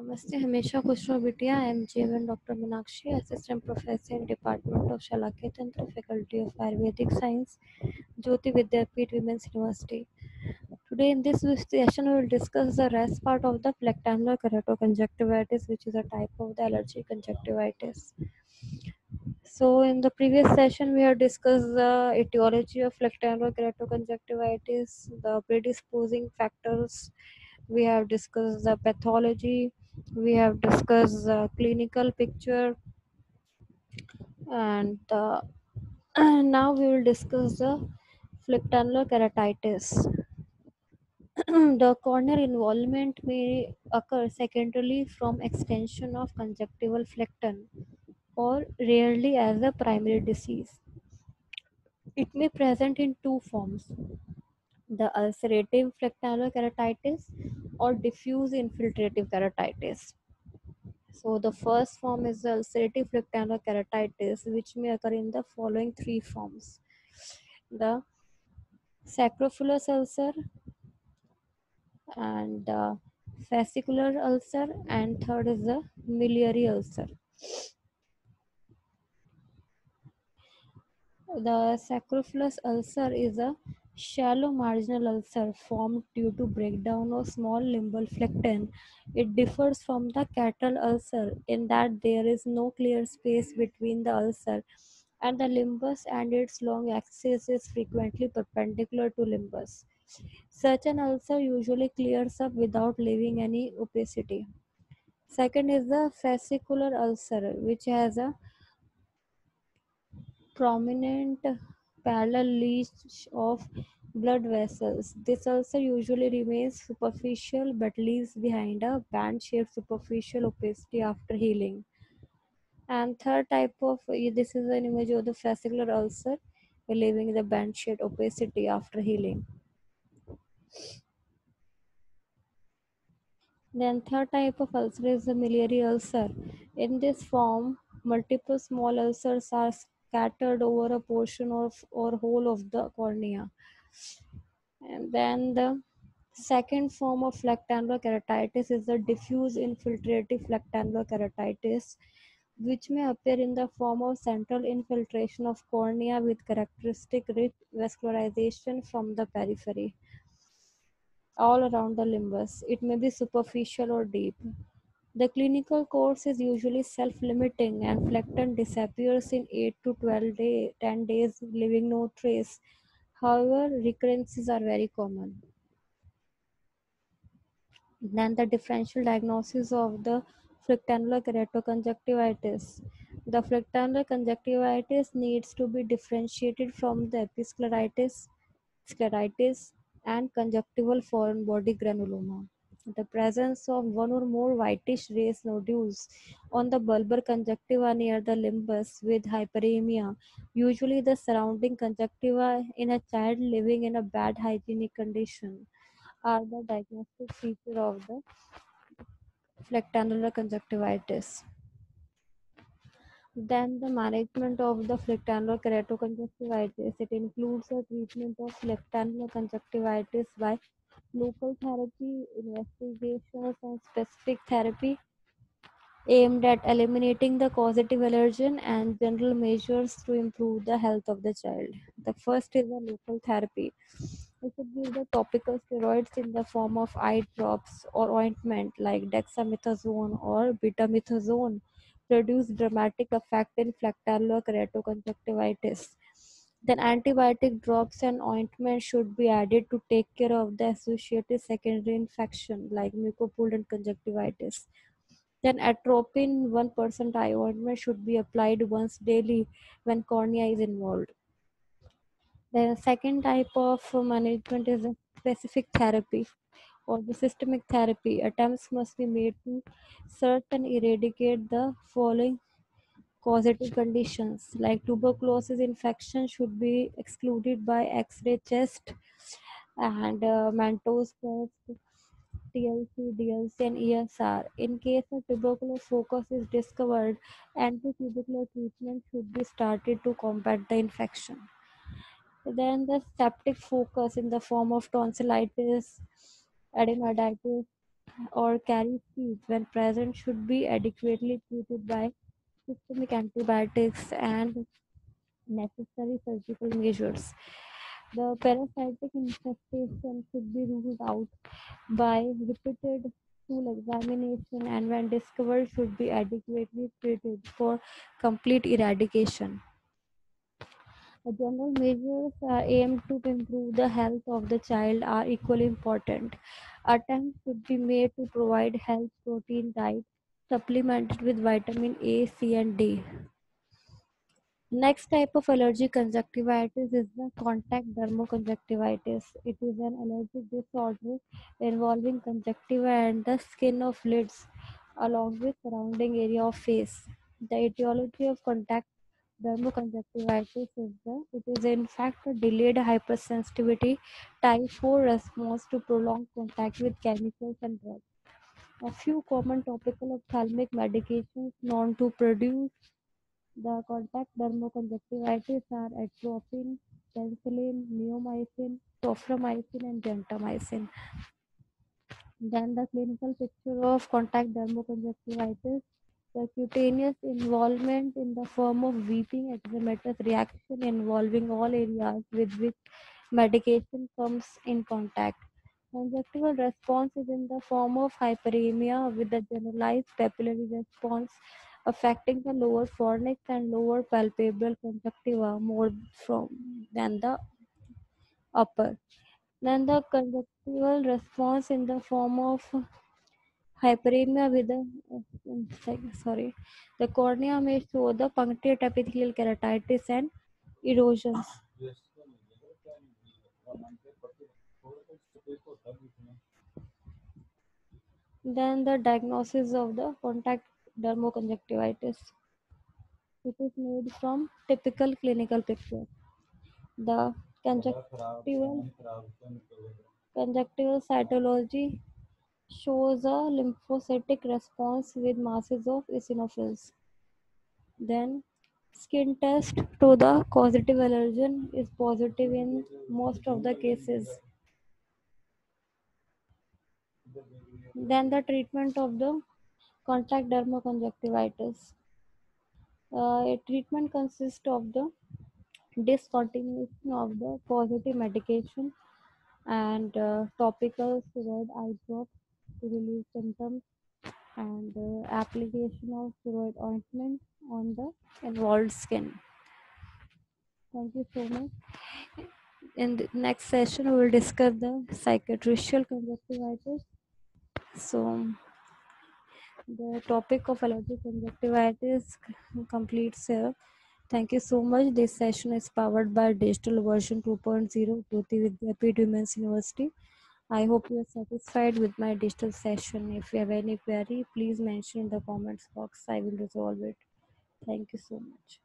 नमस्ते, हमेशा खुश रहो बिटिया। आई एम जीवन doctor Meenakshi, assistant professor in department of Shalakya Tantra, faculty of Ayurvedic science, Jyoti Vidyapeeth Women's University. Today in this session we will discuss the rest part of the flectanular keratoconjunctivitis, which is a type of the allergic conjunctivitis. So in the previous session we have discussed the etiology of flectanular keratoconjunctivitis, the predisposing factors. We have discussed the pathology, we have discussed the clinical picture, and now we will discuss the flectanular keratitis. The corneal involvement may occur secondarily from extension of conjunctival flecton or rarely as a primary disease. It may present in two forms: the ulcerative flectanular keratitis or diffuse infiltrative keratitis. So the first form is the ulcerative flectanular keratitis, which may occur in the following three forms: the sacrophilous ulcer, and fascicular ulcer, and third is the miliary ulcer. The sacrophilous ulcer is a shallow marginal ulcer formed due to breakdown of small limbal flectin. It differs from the cattle ulcer in that there is no clear space between the ulcer and the limbus, and its long axis is frequently perpendicular to limbus. Such an ulcer usually clears up without leaving any opacity. Second is the fascicular ulcer, which has a prominent parallel leach of blood vessels. This ulcer usually remains superficial but leaves behind a band-shaped superficial opacity after healing. And third type of this is an image of the fascicular ulcer leaving the band-shaped opacity after healing. Then third type of ulcer is the miliary ulcer. In this form, multiple small ulcers are scattered over a portion of or whole of the cornea. And then the second form of flectanular keratitis is the diffuse infiltrative flectanular keratitis, which may appear in the form of central infiltration of cornea with characteristic rich vascularization from the periphery all around the limbus. It may be superficial or deep. The clinical course is usually self-limiting and flectin disappears in 8 to 10 days, leaving no trace. However, recurrences are very common. Then the differential diagnosis of the flectanular keratoconjunctivitis. The flectanular conjunctivitis needs to be differentiated from the episcleritis, scleritis, and conjunctival foreign body granuloma. The presence of one or more whitish raised nodules on the bulbar conjunctiva near the limbus with hyperemia, usually the surrounding conjunctiva in a child living in a bad hygienic condition, are the diagnostic feature of the flectanular conjunctivitis. Then the management of the flectanular keratoconjunctivitis. It includes the treatment of flectanular conjunctivitis by local therapy, investigations, and specific therapy aimed at eliminating the causative allergen and general measures to improve the health of the child. The first is the local therapy. We should give the topical steroids in the form of eye drops or ointment like dexamethasone or betamethasone produce dramatic effect in flectanular keratoconjunctivitis. Then antibiotic drops and ointment should be added to take care of the associated secondary infection like mucopollulant conjunctivitis. Then atropine 1% eye ointment should be applied once daily when cornea is involved. The second type of management is a specific therapy or the systemic therapy. Attempts must be made to search and eradicate the following causative conditions like tuberculosis infection should be excluded by X-ray chest and Mantoux test, TLC, DLC, and ESR. In case a tubercular focus is discovered, anti-tubercular treatment should be started to combat the infection. Then the septic focus in the form of tonsillitis, adenoiditis, or carry seeds when present should be adequately treated by systemic antibiotics and necessary surgical measures. The parasitic infestation should be ruled out by repeated stool examination and when discovered should be adequately treated for complete eradication. The general measures aimed to improve the health of the child are equally important. Attempts should be made to provide health protein diet supplemented with vitamin A, C, and D. Next type of allergic conjunctivitis is the contact dermoconjunctivitis. It is an allergic disorder involving conjunctiva and the skin of lids along with surrounding area of face. The etiology of contact dermoconjunctivitis it is in fact a delayed hypersensitivity type 4 response to prolonged contact with chemicals and drugs. A few common topical ophthalmic medications known to produce the contact dermoconjunctivitis are atropine, penicillin, neomycin, toframycin, and gentamicin. Then the clinical picture of contact dermoconjunctivitis, the cutaneous involvement in the form of weeping eczematous reaction involving all areas with which medication comes in contact. Conjunctival response is in the form of hyperemia with a generalized papillary response affecting the lower fornix and lower palpebral conjunctiva more than the upper. Then the conjunctival response in the form of hyperemia with sorry, the cornea may show the punctate epithelial keratitis and erosions. Then the diagnosis of the contact dermoconjunctivitis. It is made from typical clinical picture. The conjunctival cytology shows a lymphocytic response with masses of eosinophils. Then skin test to the causative allergen is positive in most of the cases. Then the treatment of the contact dermoconjunctivitis. Treatment consists of the discontinuation of the positive medication and topical steroid eye drops to relieve symptoms and application of steroid ointment on the involved skin. Thank you so much. In the next session, we will discuss the cicatricial conjunctivitis. So, the topic of allergic conjunctivitis completes here. Thank you so much. This session is powered by Digital Version 2.0 Jyoti Vidyapith Women's University. I hope you are satisfied with my digital session. If you have any query, please mention in the comments box. I will resolve it. Thank you so much.